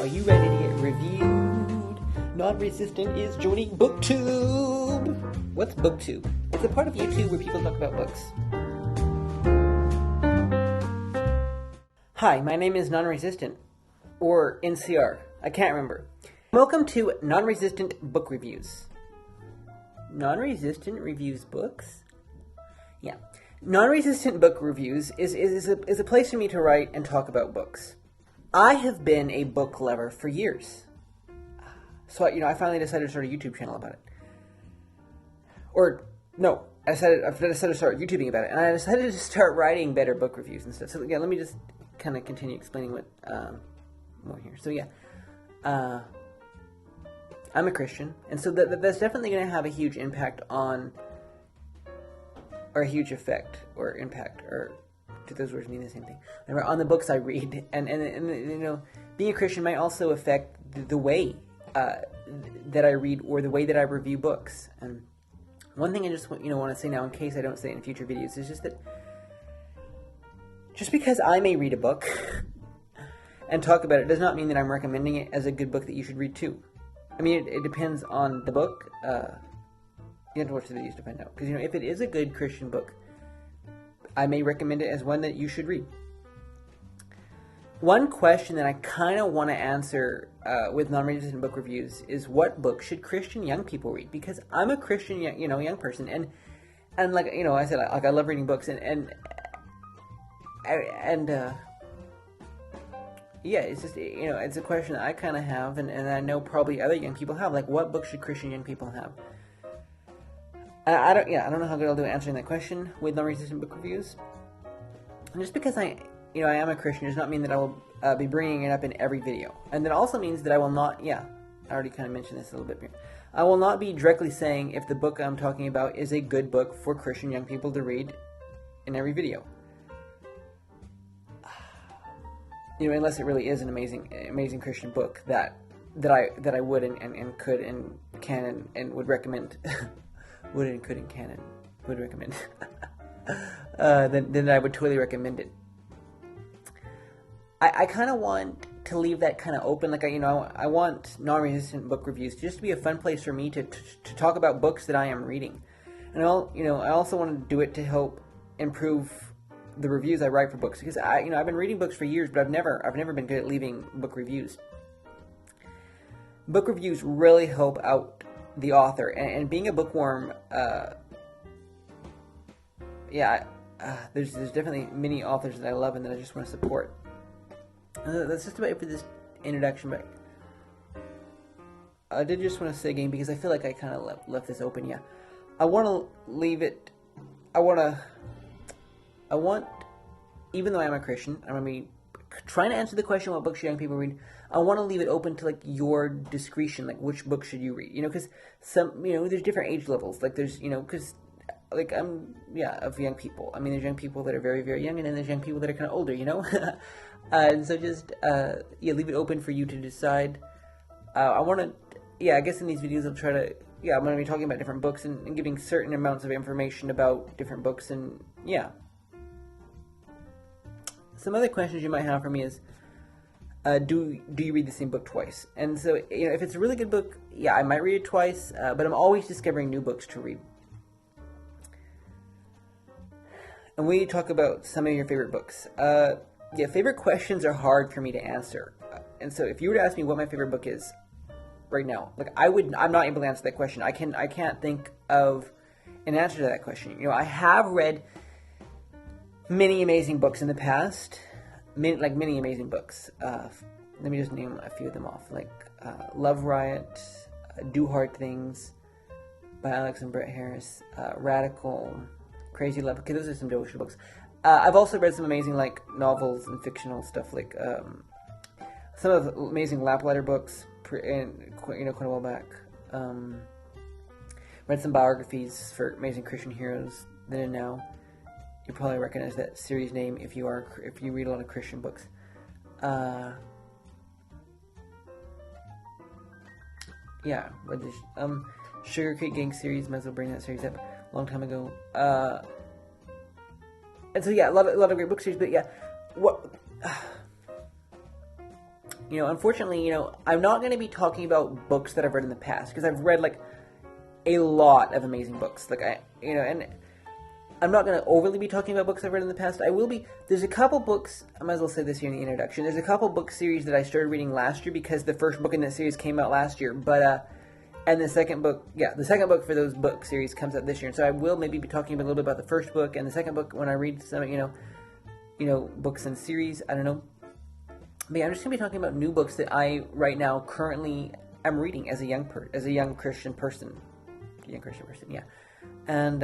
Are you ready to get reviewed? Non-Resistant is joining BookTube! What's BookTube? It's a part of YouTube where people talk about books. Hi, my name is Non-Resistant, or NCR. I can't remember. Welcome to Nonresistant Book Reviews. Non-Resistant reviews books? Yeah. Nonresistant Book Reviews is a place for me to write and talk about books. I have been a book lover for years. So, I finally decided to start a YouTube channel about it. Or, no, I decided to start YouTubing about it. And I decided to start writing better book reviews and stuff. So, yeah, let me just kind of continue explaining what more here. So, yeah. I'm a Christian. And so that's definitely going to have a huge impact on... or a huge effect, or impact, or do those words mean the same thing? Remember, on the books I read, and being a Christian might also affect the way that I read, or the way that I review books. And one thing I just want to say now, in case I don't say it in future videos, is just that just because I may read a book and talk about it does not mean that I'm recommending it as a good book that you should read too. I mean, it depends on the book. You have to watch the videos to find out. Because, if it is a good Christian book, I may recommend it as one that you should read. One question that I kind of want to answer with non-resistant book reviews is, what book should Christian young people read? Because I'm a Christian, young person, and like, I said, I love reading books, yeah, it's just, it's a question that I kind of have, and I know probably other young people have. Like, what book should Christian young people have? I don't know how good I'll do answering that question with non-resistant book reviews. And just because I am a Christian does not mean that I will be bringing it up in every video. And that also means that I will not, I already kind of mentioned this a little bit here. I will not be directly saying if the book I'm talking about is a good book for Christian young people to read in every video. Unless it really is an amazing Christian book that I would and could and can and would recommend. Would and could and can and would recommend. Then I would totally recommend it. I kind of want to leave that kind of open. Like, I want non-resistant book reviews just to be a fun place for me to talk about books that I am reading. And I also want to do it to help improve the reviews I write for books, because I've been reading books for years, but I've never been good at leaving book reviews. Book reviews really help out the author, and being a bookworm, there's definitely many authors that I love and that I just want to support. That's just about it for this introduction, but I did just want to say again, because I feel like I kind of left this open. I want to leave it. Even though I'm a Christian, I'm going to be trying to answer the question, what books should young people read? I want to leave it open to, like, your discretion, like, which book should you read? Because there's different age levels. Like, there's, because, like, of young people. I mean, there's young people that are very, very young, and then there's young people that are kind of older, and so just, leave it open for you to decide. I guess in these videos I'll try to, I'm going to be talking about different books and giving certain amounts of information about different books, and, Some other questions you might have for me is, do you read the same book twice? And so, if it's a really good book, I might read it twice, but I'm always discovering new books to read. And we talk about some of your favorite books. Favorite questions are hard for me to answer. And so if you were to ask me what my favorite book is right now, like, I'm not able to answer that question. I can't think of an answer to that question. I have read many amazing books in the past. Many amazing books. Let me just name a few of them off. Like Love Riot, Do Hard Things by Alex and Brett Harris, Radical, Crazy Love. Okay, those are some devotional books. I've also read some amazing, like, novels and fictional stuff, like some of the amazing Lapletter books, quite a while back. Read some biographies for amazing Christian heroes then and now. You probably recognize that series name if you read a lot of Christian books. Read this Sugar Creek Gang series. Might as well bring that series up a long time ago. And so a lot of great book series. But what Unfortunately, I'm not going to be talking about books that I've read in the past, because I've read, like, a lot of amazing books. Like, and I'm not going to overly be talking about books I've read in the past. I will be. There's a couple books, I might as well say this here in the introduction. There's a couple book series that I started reading last year because the first book in that series came out last year. And the second book for those book series comes out this year. And so I will maybe be talking a little bit about the first book and the second book when I read some, books and series. I don't know. But yeah, I'm just going to be talking about new books that I, right now, currently am reading as a young Christian person. Yeah. And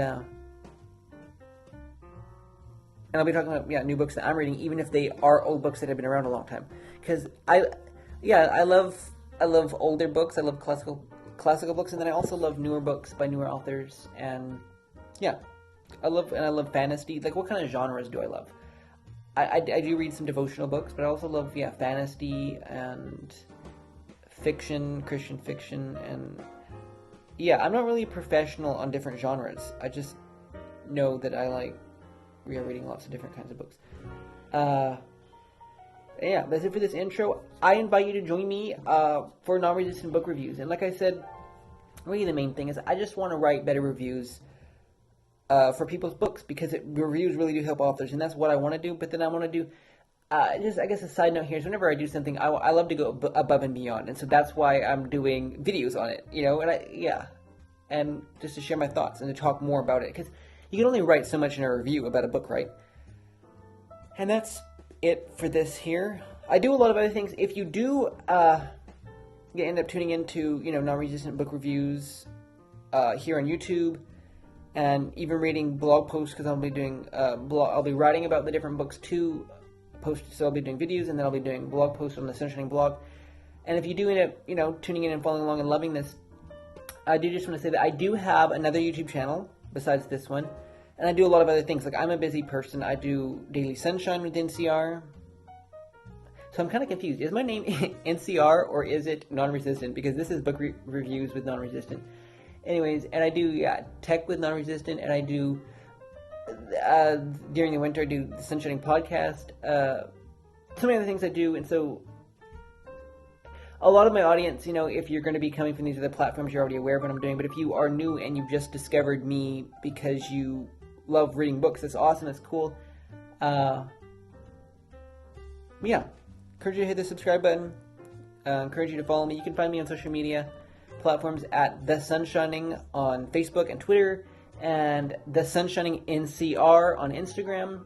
I'll be talking about new books that I'm reading, even if they are old books that have been around a long time. Because I love older books. I love classical books, and then I also love newer books by newer authors. And yeah, I love fantasy. Like, what kind of genres do I love? I do read some devotional books, but I also love fantasy and fiction, Christian fiction, and I'm not really a professional on different genres. I just know that I like reading lots of different kinds of books. That's it for this intro. I invite you to join me for Non-Resistant Book Reviews. And like I said, really the main thing is I just want to write better reviews for people's books, because reviews really do help authors, and that's what I want to do. But then I want to do, just, I guess, a side note here is whenever I do something, I love to go above and beyond. And so that's why I'm doing videos on it, and just to share my thoughts and to talk more about it. Because you can only write so much in a review about a book, right? And that's it for this here. I do a lot of other things. If you do end up tuning into, Non-Resistant Book Reviews here on YouTube, and even reading blog posts, because I'll be doing I'll be writing about the different books too. So I'll be doing videos, and then I'll be doing blog posts on the Sunshining blog. And if you do end up, tuning in and following along and loving this, I do just want to say that I do have another YouTube channel besides this one, and I do a lot of other things. Like, I'm a busy person. I do Daily Sunshine with NCR. So I'm kind of confused. Is my name NCR or is it Non-Resistant? Because this is book reviews with Non-Resistant. Anyways, and I do tech with Non-Resistant, and I do during the winter I do the Sunshining podcast. So many other things I do, and so a lot of my audience, if you're going to be coming from these other platforms, you're already aware of what I'm doing. But if you are new and you've just discovered me because you love reading books, that's awesome. That's cool. Encourage you to hit the subscribe button. Encourage you to follow me. You can find me on social media platforms at The Sunshining on Facebook and Twitter, and The Sunshining NCR on Instagram.